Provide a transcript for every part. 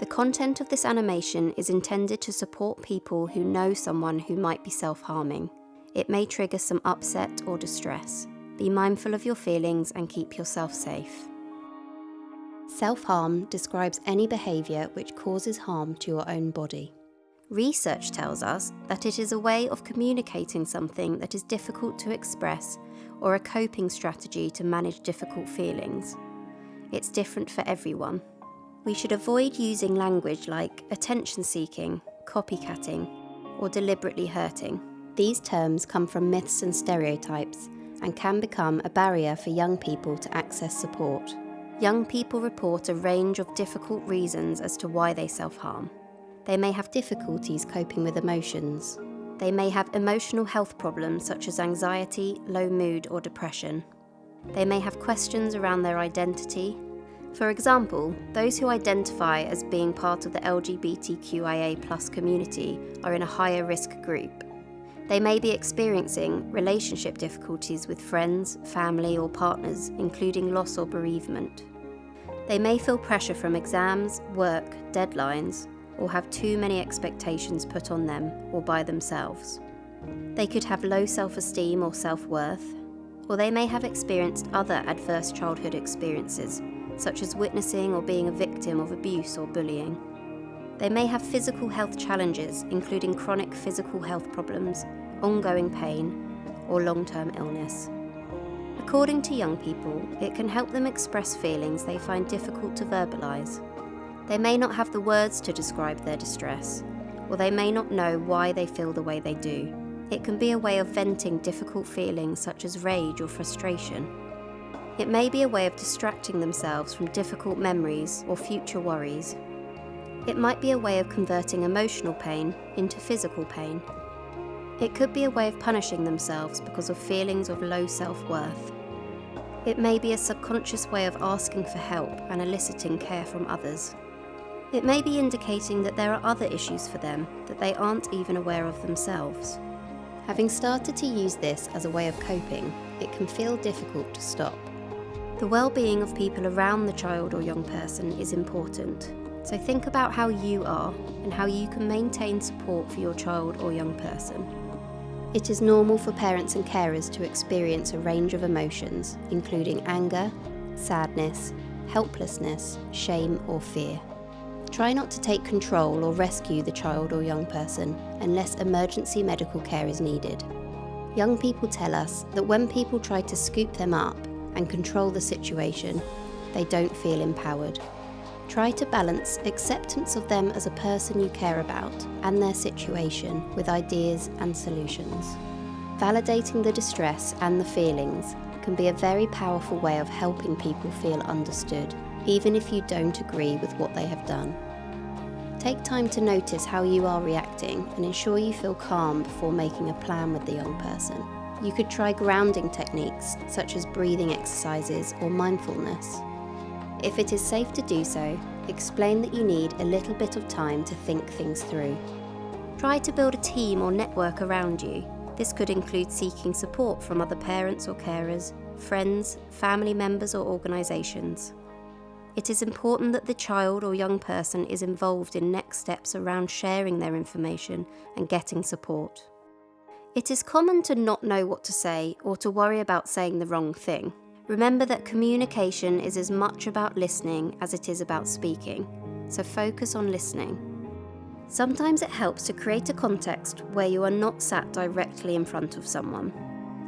The content of this animation is intended to support people who know someone who might be self-harming. It may trigger some upset or distress. Be mindful of your feelings and keep yourself safe. Self-harm describes any behaviour which causes harm to your own body. Research tells us that it is a way of communicating something that is difficult to express or a coping strategy to manage difficult feelings. It's different for everyone. We should avoid using language like attention-seeking, copycatting, or deliberately hurting. These terms come from myths and stereotypes and can become a barrier for young people to access support. Young people report a range of difficult reasons as to why they self-harm. They may have difficulties coping with emotions. They may have emotional health problems such as anxiety, low mood, or depression. They may have questions around their identity. For example, those who identify as being part of the LGBTQIA+ community are in a higher risk group. They may be experiencing relationship difficulties with friends, family, or partners, including loss or bereavement. They may feel pressure from exams, work, deadlines, or have too many expectations put on them or by themselves. They could have low self-esteem or self-worth, or they may have experienced other adverse childhood experiences, such as witnessing or being a victim of abuse or bullying. They may have physical health challenges, including chronic physical health problems, ongoing pain, or long-term illness. According to young people, it can help them express feelings they find difficult to verbalise. They may not have the words to describe their distress, or they may not know why they feel the way they do. It can be a way of venting difficult feelings such as rage or frustration. It may be a way of distracting themselves from difficult memories or future worries. It might be a way of converting emotional pain into physical pain. It could be a way of punishing themselves because of feelings of low self-worth. It may be a subconscious way of asking for help and eliciting care from others. It may be indicating that there are other issues for them that they aren't even aware of themselves. Having started to use this as a way of coping, it can feel difficult to stop. The well-being of people around the child or young person is important, so think about how you are and how you can maintain support for your child or young person. It is normal for parents and carers to experience a range of emotions, including anger, sadness, helplessness, shame, or fear. Try not to take control or rescue the child or young person unless emergency medical care is needed. Young people tell us that when people try to scoop them up and control the situation, they don't feel empowered. Try to balance acceptance of them as a person you care about and their situation with ideas and solutions. Validating the distress and the feelings can be a very powerful way of helping people feel understood, even if you don't agree with what they have done. Take time to notice how you are reacting and ensure you feel calm before making a plan with the young person. You could try grounding techniques such as breathing exercises or mindfulness. If it is safe to do so, explain that you need a little bit of time to think things through. Try to build a team or network around you. This could include seeking support from other parents or carers, friends, family members or organisations. It is important that the child or young person is involved in next steps around sharing their information and getting support. It is common to not know what to say or to worry about saying the wrong thing. Remember that communication is as much about listening as it is about speaking, so focus on listening. Sometimes it helps to create a context where you are not sat directly in front of someone.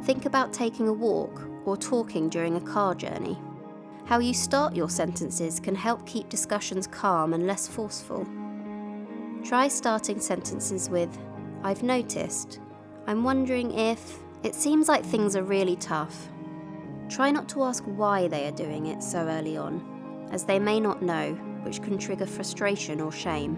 Think about taking a walk or talking during a car journey. How you start your sentences can help keep discussions calm and less forceful. Try starting sentences with, "I've noticed. I'm wondering if..." It seems like things are really tough. Try not to ask why they are doing it so early on, as they may not know, which can trigger frustration or shame.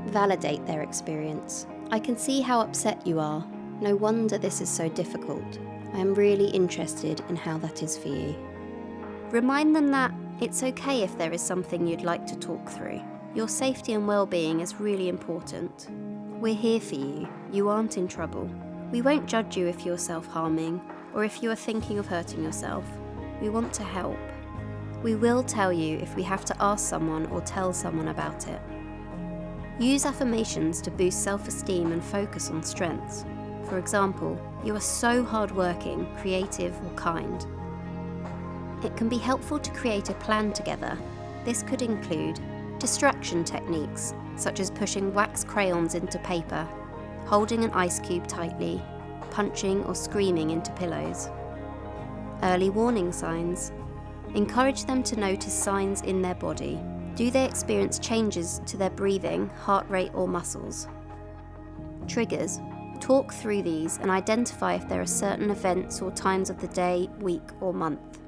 Validate their experience. "I can see how upset you are. No wonder this is so difficult. I am really interested in how that is for you." Remind them that it's okay if there is something you'd like to talk through. Your safety and well-being is really important. We're here for you. You aren't in trouble. We won't judge you if you're self-harming or if you are thinking of hurting yourself. We want to help. We will tell you if we have to ask someone or tell someone about it. Use affirmations to boost self-esteem and focus on strengths. For example, "You are so hardworking, creative, or kind." It can be helpful to create a plan together. This could include distraction techniques, such as pushing wax crayons into paper, holding an ice cube tightly, punching or screaming into pillows. Early warning signs. Encourage them to notice signs in their body. Do they experience changes to their breathing, heart rate, or muscles? Triggers. Talk through these and identify if there are certain events or times of the day, week, or month.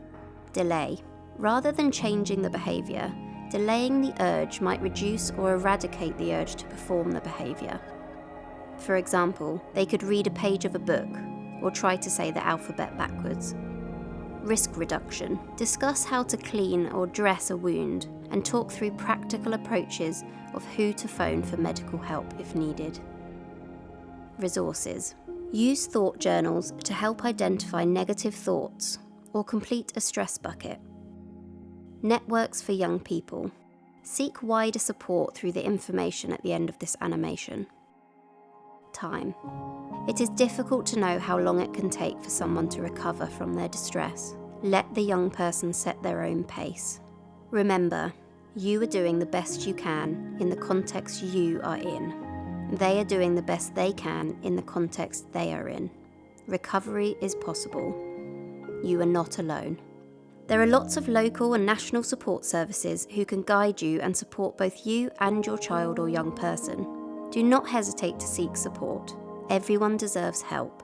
Delay. Rather than changing the behaviour, delaying the urge might reduce or eradicate the urge to perform the behaviour. For example, they could read a page of a book or try to say the alphabet backwards. Risk reduction. Discuss how to clean or dress a wound and talk through practical approaches of who to phone for medical help if needed. Resources. Use thought journals to help identify negative thoughts or complete a stress bucket. Networks for young people. Seek wider support through the information at the end of this animation. Time. It is difficult to know how long it can take for someone to recover from their distress. Let the young person set their own pace. Remember, you are doing the best you can in the context you are in. They are doing the best they can in the context they are in. Recovery is possible. You are not alone. There are lots of local and national support services who can guide you and support both you and your child or young person. Do not hesitate to seek support. Everyone deserves help.